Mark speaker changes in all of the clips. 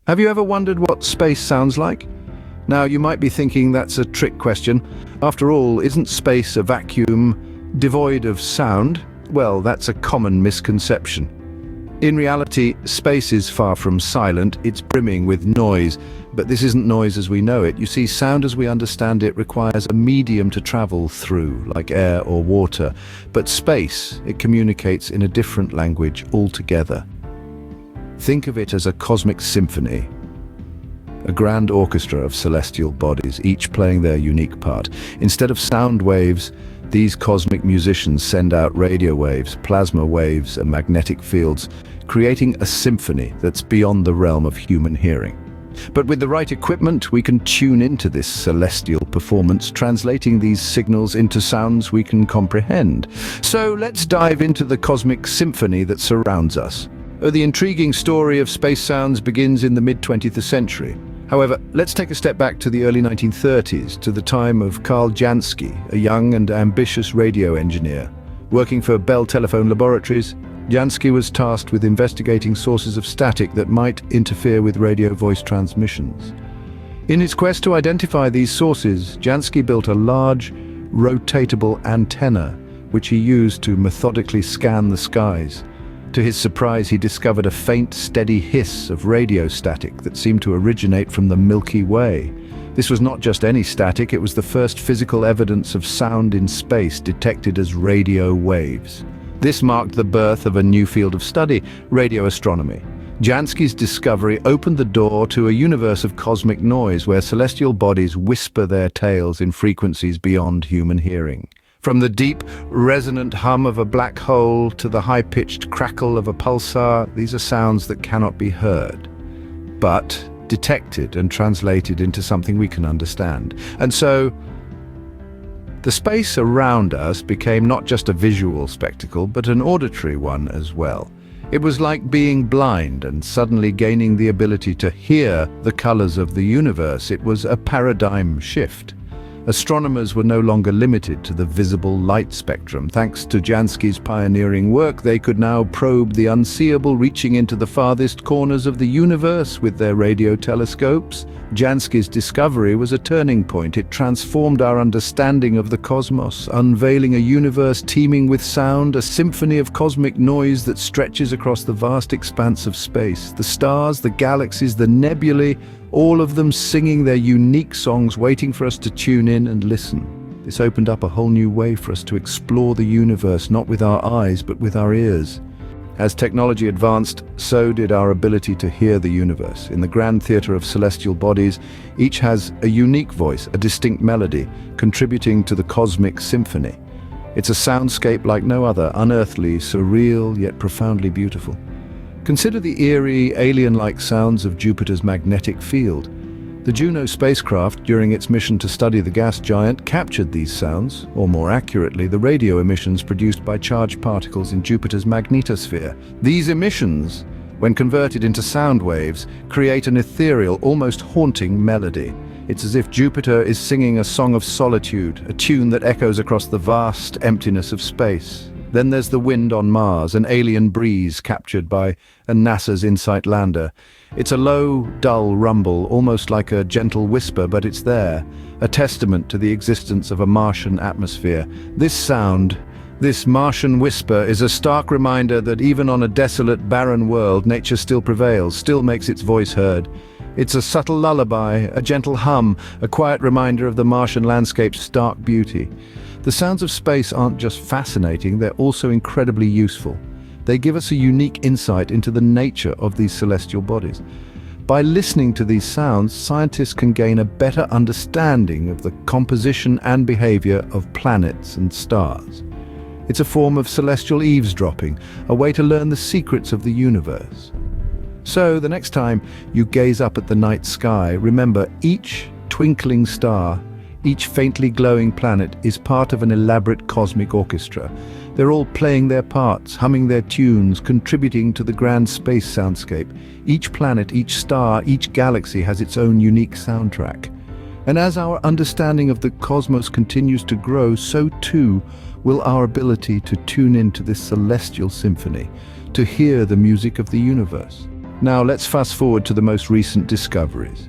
Speaker 1: Have you ever wondered what space sounds like? Now, you might be thinking that's a trick question. After all, isn't space a vacuum devoid of sound? Well, that's a common misconception. In reality, space is far from silent, it's brimming with noise. But this isn't noise as we know it. You see, sound as we understand it requires a medium to travel through, like air or water. But space, it communicates in a different language altogether. Think of it as a cosmic symphony, a grand orchestra of celestial bodies, each playing their unique part. Instead of sound waves, these cosmic musicians send out radio waves, plasma waves, and magnetic fields, creating a symphony that's beyond the realm of human hearing. But with the right equipment, we can tune into this celestial performance, translating these signals into sounds we can comprehend. So let's dive into the cosmic symphony that surrounds us. The intriguing story of space sounds begins in the mid-20th century. However, let's take a step back to the early 1930s, to the time of Karl Jansky, a young and ambitious radio engineer. Working for Bell Telephone Laboratories, Jansky was tasked with investigating sources of static that might interfere with radio voice transmissions. In his quest to identify these sources, Jansky built a large, rotatable antenna, which he used to methodically scan the skies. To his surprise, he discovered a faint, steady hiss of radio static that seemed to originate from the Milky Way. This was not just any static, it was the first physical evidence of sound in space detected as radio waves. This marked the birth of a new field of study, radio astronomy. Jansky's discovery opened the door to a universe of cosmic noise where celestial bodies whisper their tales in frequencies beyond human hearing. From the deep, resonant hum of a black hole to the high-pitched crackle of a pulsar, these are sounds that cannot be heard, but detected and translated into something we can understand. And so, the space around us became not just a visual spectacle, but an auditory one as well. It was like being blind and suddenly gaining the ability to hear the colors of the universe. It was a paradigm shift. Astronomers were no longer limited to the visible light spectrum. Thanks to Jansky's pioneering work, they could now probe the unseeable, reaching into the farthest corners of the universe with their radio telescopes. Jansky's discovery was a turning point. It transformed our understanding of the cosmos, unveiling a universe teeming with sound, a symphony of cosmic noise that stretches across the vast expanse of space. The stars, the galaxies, the nebulae, all of them singing their unique songs, waiting for us to tune in and listen. This opened up a whole new way for us to explore the universe, not with our eyes, but with our ears. As technology advanced, so did our ability to hear the universe. In the grand theater of celestial bodies, each has a unique voice, a distinct melody, contributing to the cosmic symphony. It's a soundscape like no other, unearthly, surreal, yet profoundly beautiful. Consider the eerie, alien-like sounds of Jupiter's magnetic field. The Juno spacecraft, during its mission to study the gas giant, captured these sounds, or more accurately, the radio emissions produced by charged particles in Jupiter's magnetosphere. These emissions, when converted into sound waves, create an ethereal, almost haunting melody. It's as if Jupiter is singing a song of solitude, a tune that echoes across the vast emptiness of space. Then there's the wind on Mars, an alien breeze captured by NASA's InSight lander. It's a low, dull rumble, almost like a gentle whisper, but it's there, a testament to the existence of a Martian atmosphere. This sound, this Martian whisper, is a stark reminder that even on a desolate, barren world, nature still prevails, still makes its voice heard. It's a subtle lullaby, a gentle hum, a quiet reminder of the Martian landscape's stark beauty. The sounds of space aren't just fascinating, they're also incredibly useful. They give us a unique insight into the nature of these celestial bodies. By listening to these sounds, scientists can gain a better understanding of the composition and behavior of planets and stars. It's a form of celestial eavesdropping, a way to learn the secrets of the universe. So, the next time you gaze up at the night sky, remember each twinkling star, each faintly glowing planet is part of an elaborate cosmic orchestra. They're all playing their parts, humming their tunes, contributing to the grand space soundscape. Each planet, each star, each galaxy has its own unique soundtrack. And as our understanding of the cosmos continues to grow, so too will our ability to tune into this celestial symphony, to hear the music of the universe. Now let's fast forward to the most recent discoveries.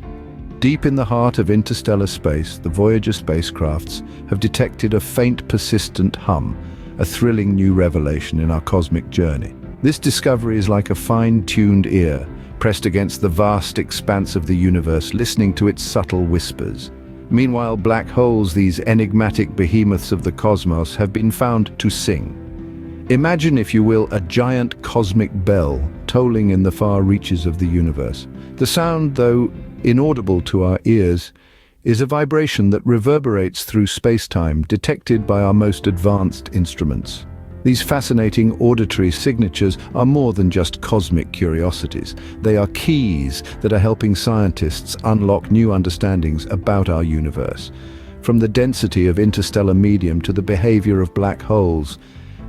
Speaker 1: Deep in the heart of interstellar space, the Voyager spacecrafts have detected a faint, persistent hum, a thrilling new revelation in our cosmic journey. This discovery is like a fine-tuned ear, pressed against the vast expanse of the universe, listening to its subtle whispers. Meanwhile, black holes, these enigmatic behemoths of the cosmos, have been found to sing. Imagine, if you will, a giant cosmic bell tolling in the far reaches of the universe. The sound, though inaudible to our ears, is a vibration that reverberates through space-time, detected by our most advanced instruments. These fascinating auditory signatures are more than just cosmic curiosities. They are keys that are helping scientists unlock new understandings about our universe. From the density of interstellar medium to the behavior of black holes,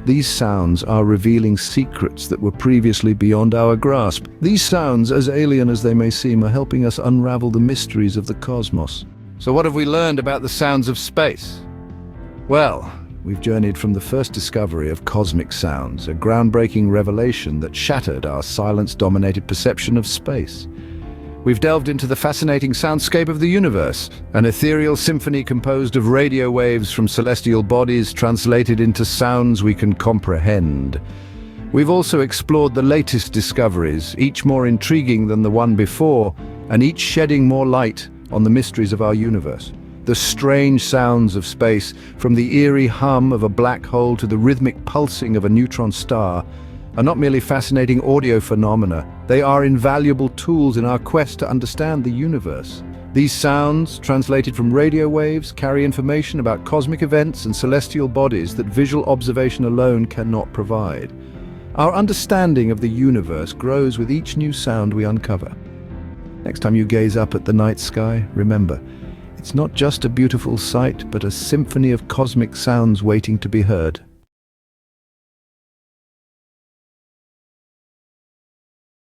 Speaker 1: these sounds are revealing secrets that were previously beyond our grasp. These sounds, as alien as they may seem, are helping us unravel the mysteries of the cosmos. So what have we learned about the sounds of space? Well, we've journeyed from the first discovery of cosmic sounds, a groundbreaking revelation that shattered our silence-dominated perception of space. We've delved into the fascinating soundscape of the universe, an ethereal symphony composed of radio waves from celestial bodies translated into sounds we can comprehend. We've also explored the latest discoveries, each more intriguing than the one before, and each shedding more light on the mysteries of our universe. The strange sounds of space, from the eerie hum of a black hole to the rhythmic pulsing of a neutron star, are not merely fascinating audio phenomena. They are invaluable tools in our quest to understand the universe. These sounds, translated from radio waves, carry information about cosmic events and celestial bodies that visual observation alone cannot provide. Our understanding of the universe grows with each new sound we uncover. Next time you gaze up at the night sky, remember, it's not just a beautiful sight, but a symphony of cosmic sounds waiting to be heard.